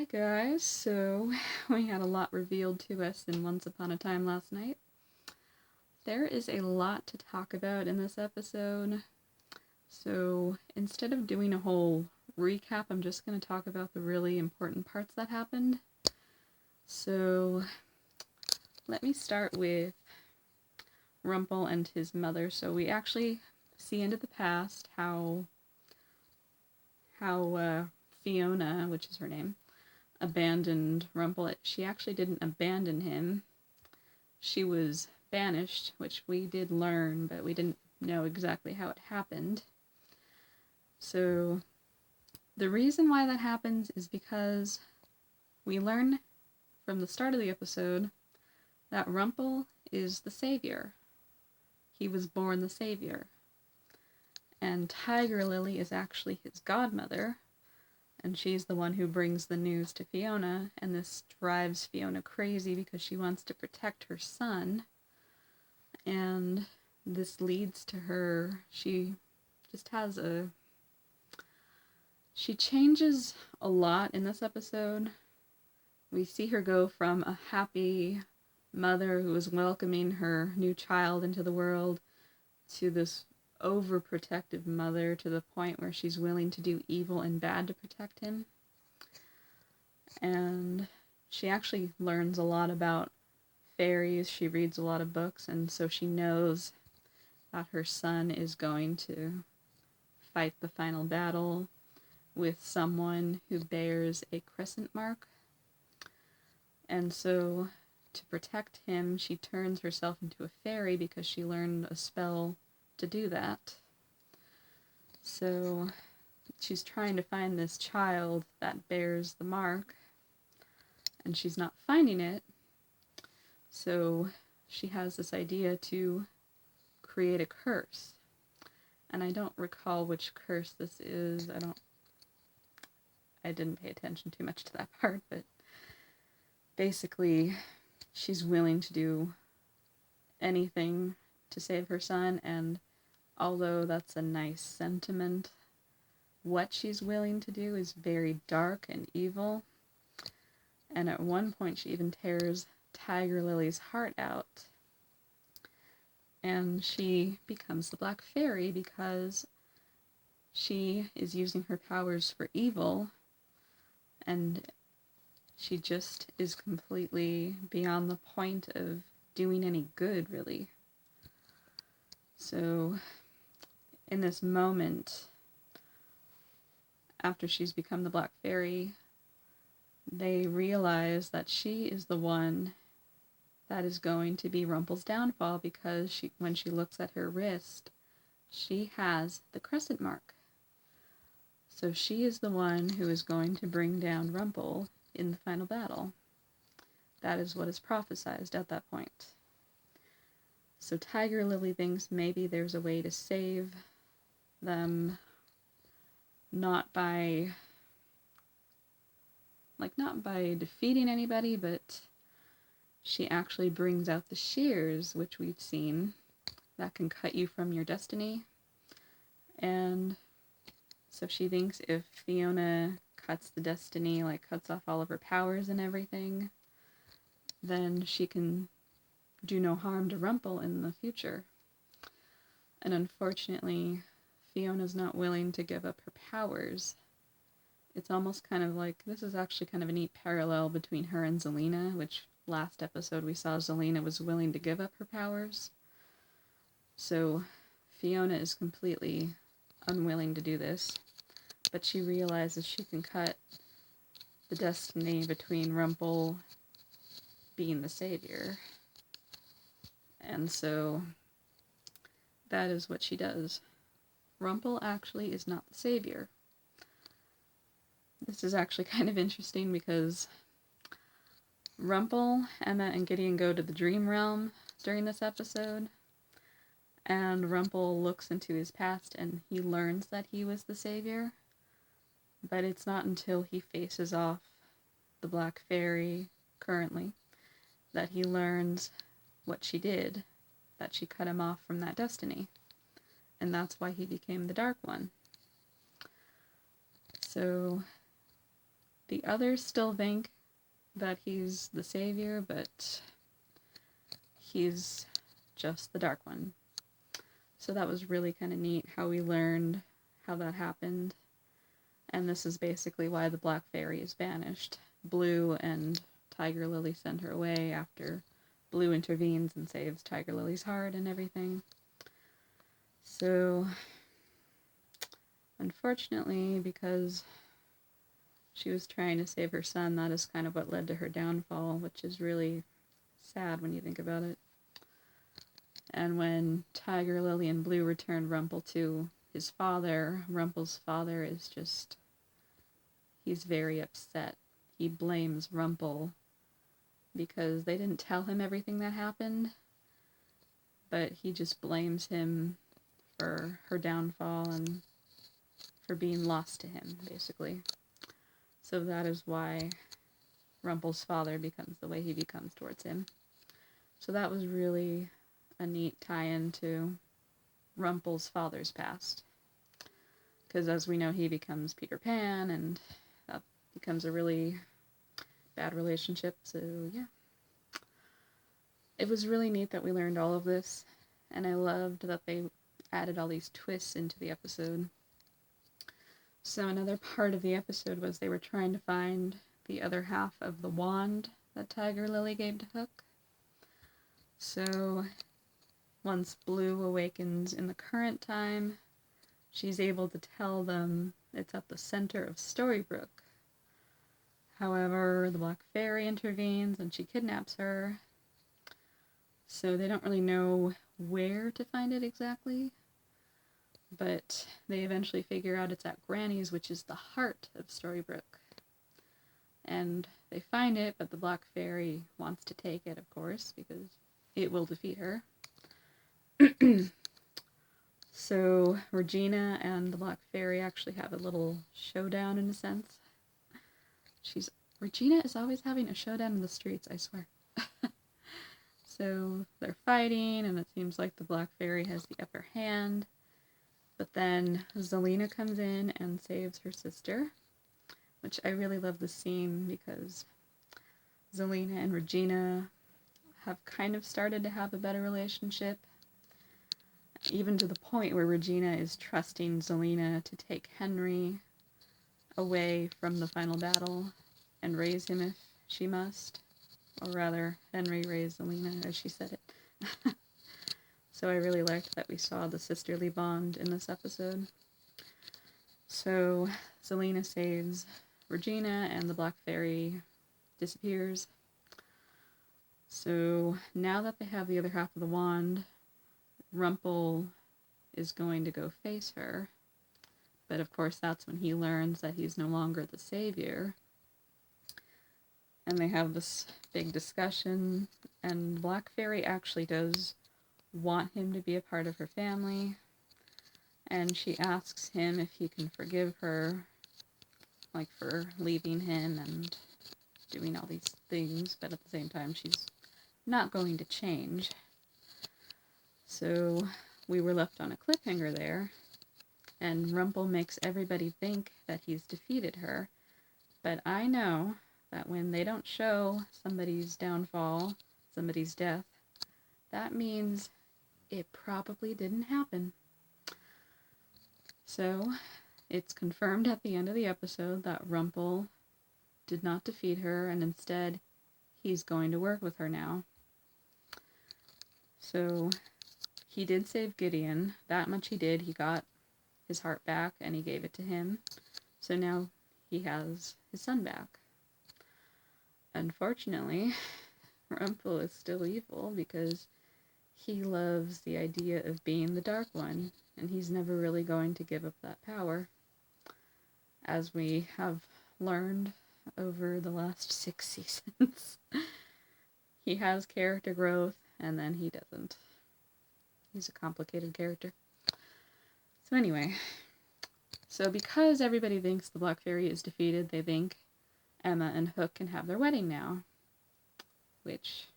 Guys, so we had a lot revealed to us in Once Upon a Time last night. There is a lot to talk about in this episode, so instead of doing a whole recap, I'm just going to talk about the really important parts that happened. So let me start with Rumple and his mother. So we actually see into the past how Fiona, which is her name, abandoned Rumple. She actually didn't abandon him. She was banished, which we did learn, but we didn't know exactly how it happened. So the reason why that happens is because we learn from the start of the episode that Rumple is the savior. He was born the savior. And Tiger Lily is actually his godmother, and she's the one who brings the news to Fiona, and this drives Fiona crazy because she wants to protect her son, and this leads to her, she changes a lot in this episode. We see her go from a happy mother who is welcoming her new child into the world to this overprotective mother, to the point where she's willing to do evil and bad to protect him. And she actually learns a lot about fairies. She reads a lot of books, and so she knows that her son is going to fight the final battle with someone who bears a crescent mark. And so to protect him, she turns herself into a fairy because she learned a spell to do that. So she's trying to find this child that bears the mark, and she's not finding it. So she has this idea to create a curse. And I don't recall which curse this is. I didn't pay attention too much to that part, but basically she's willing to do anything to save her son, and although that's a nice sentiment, what she's willing to do is very dark and evil. And at one point she even tears Tiger Lily's heart out. And she becomes the Black Fairy because she is using her powers for evil, and she just is completely beyond the point of doing any good, really. So in this moment, after she's become the Black Fairy, they realize that she is the one that is going to be Rumple's downfall, because when she looks at her wrist, she has the crescent mark. So she is the one who is going to bring down Rumple in the final battle. That is what is prophesized at that point. So Tiger Lily thinks maybe there's a way to save them, not by defeating anybody, but she actually brings out the shears, which we've seen, that can cut you from your destiny. And so she thinks if Fiona cuts the destiny, cuts off all of her powers and everything, then she can do no harm to Rumple in the future. And unfortunately, Fiona's not willing to give up her powers. It's almost kind of like, this is actually kind of a neat parallel between her and Zelena, which last episode we saw Zelena was willing to give up her powers. So Fiona is completely unwilling to do this, but she realizes she can cut the destiny between Rumple being the savior. And so that is what she does. Rumple actually is not the savior. This is actually kind of interesting because Rumple, Emma, and Gideon go to the dream realm during this episode, and Rumple looks into his past and he learns that he was the savior, but it's not until he faces off the Black Fairy currently that he learns what she did, that she cut him off from that destiny, and that's why he became the Dark One. So The others still think that he's the savior, but he's just the Dark One. So that was really kind of neat how we learned how that happened. And this is basically why the Black Fairy is banished. Blue and Tiger Lily send her away after Blue intervenes and saves Tiger Lily's heart and everything. So, unfortunately, because she was trying to save her son, that is kind of what led to her downfall, which is really sad when you think about it. And when Tiger Lily and Blue returned Rumple to his father, Rumple's father is just, he's very upset. He blames Rumple because they didn't tell him everything that happened, but he just blames him for her downfall and for being lost to him, basically. So that is why Rumple's father becomes the way he becomes towards him. So that was really a neat tie-in to Rumple's father's past. Because as we know, he becomes Peter Pan, and that becomes a really bad relationship, so yeah. It was really neat that we learned all of this, and I loved that they added all these twists into the episode. So another part of the episode was they were trying to find the other half of the wand that Tiger Lily gave to Hook. So once Blue awakens in the current time, she's able to tell them it's at the center of Storybrooke. However, the Black Fairy intervenes and she kidnaps her. So they don't really know where to find it exactly. But they eventually figure out it's at Granny's, which is the heart of Storybrooke. And they find it, but the Black Fairy wants to take it, of course, because it will defeat her. So Regina and the Black Fairy actually have a little showdown in a sense. Regina is always having a showdown in the streets, I swear. So they're fighting, and it seems like the Black Fairy has the upper hand. But then Zelena comes in and saves her sister, which I really love the scene because Zelena and Regina have kind of started to have a better relationship, even to the point where Regina is trusting Zelena to take Henry away from the final battle and raise him if she must. Or rather, Henry raised Zelena, as she said it. So I really liked that we saw the sisterly bond in this episode. So Zelena saves Regina and the Black Fairy disappears. So now that they have the other half of the wand, Rumple is going to go face her. But of course that's when he learns that he's no longer the savior. And they have this big discussion, and Black Fairy actually does want him to be a part of her family, and she asks him if he can forgive her, like for leaving him and doing all these things, but at the same time she's not going to change. So we were left on a cliffhanger there, and Rumple makes everybody think that he's defeated her, but I know that when they don't show somebody's downfall, somebody's death, that means it probably didn't happen. So, it's confirmed at the end of the episode that Rumple did not defeat her, and instead, he's going to work with her now. So, he did save Gideon. That much he did. He got his heart back, and he gave it to him. So now, he has his son back. Unfortunately, Rumple is still evil because he loves the idea of being the Dark One, and he's never really going to give up that power. As we have learned over the last 6 seasons, he has character growth, and then he doesn't. He's a complicated character. So anyway, so because everybody thinks the Black Fairy is defeated, they think Emma and Hook can have their wedding now, which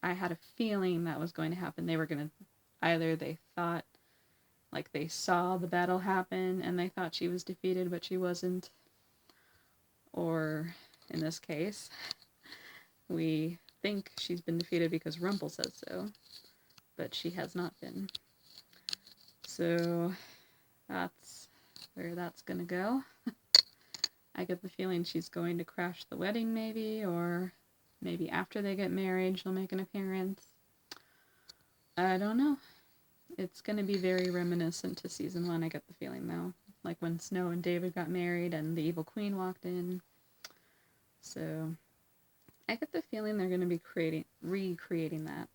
I had a feeling that was going to happen. They were going to, either they thought, like they saw the battle happen and they thought she was defeated, but she wasn't, or in this case, we think she's been defeated because Rumple says so, but she has not been. So that's where that's gonna go. I get the feeling she's going to crash the wedding maybe, or maybe after they get married she'll make an appearance. I don't know. It's going to be very reminiscent to season 1, I get the feeling, though. Like when Snow and David got married and the evil queen walked in. So I get the feeling they're going to be recreating that.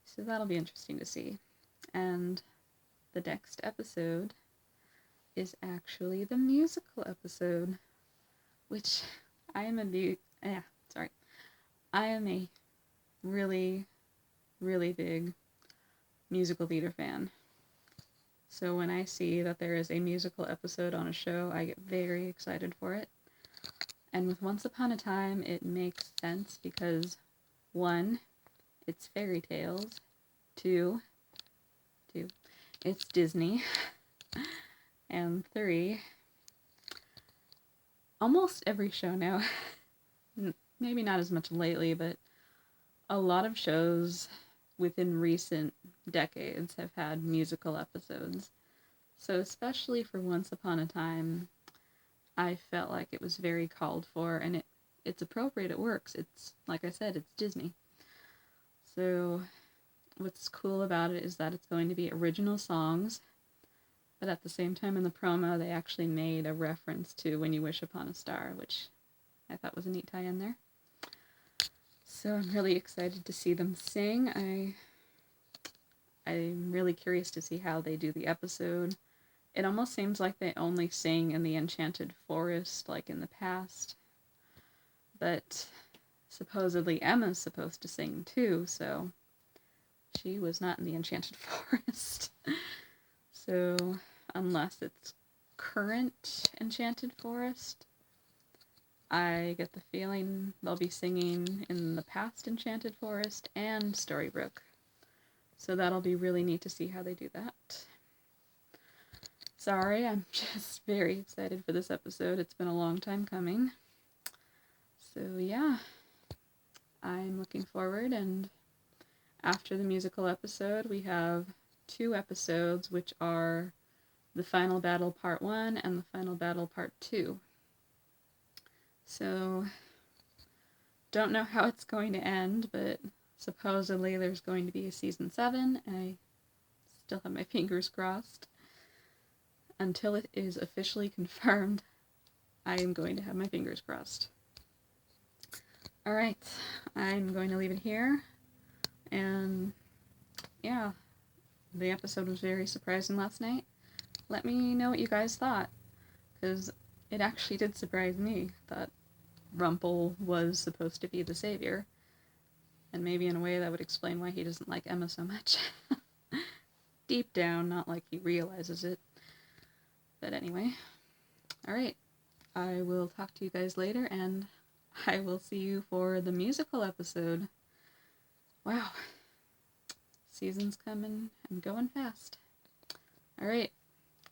So that'll be interesting to see. And the next episode is actually the musical episode, which I am a really, really big musical theater fan. So when I see that there is a musical episode on a show, I get very excited for it. And with Once Upon a Time, it makes sense because 1, it's fairy tales. 2, it's Disney. And 3, almost every show now, maybe not as much lately, but a lot of shows within recent decades have had musical episodes. So especially for Once Upon a Time, I felt like it was very called for, and it's appropriate, it works. It's, like I said, it's Disney. So what's cool about it is that it's going to be original songs, but at the same time in the promo they actually made a reference to When You Wish Upon a Star, which I thought was a neat tie-in there. So I'm really excited to see them sing. I'm really curious to see how they do the episode. It almost seems like they only sing in the Enchanted Forest, like in the past. But supposedly Emma's supposed to sing too, so she was not in the Enchanted Forest. So unless it's current Enchanted Forest, I get the feeling they'll be singing in the past Enchanted Forest and Storybrooke. So that'll be really neat to see how they do that. Sorry, I'm just very excited for this episode. It's been a long time coming. So yeah, I'm looking forward, and after the musical episode, we have 2 episodes, which are the Final Battle Part 1 and the Final Battle Part 2. So, don't know how it's going to end, but supposedly there's going to be a Season 7, and I still have my fingers crossed. Until it is officially confirmed, I am going to have my fingers crossed. Alright, I'm going to leave it here, and yeah, the episode was very surprising last night. Let me know what you guys thought, because it actually did surprise me that Rumple was supposed to be the savior, and maybe in a way that would explain why he doesn't like Emma so much. Deep down, not like he realizes it. But anyway, alright, I will talk to you guys later, and I will see you for the musical episode. Wow, season's coming and going fast. Alright,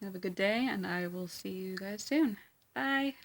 have a good day, and I will see you guys soon. Bye!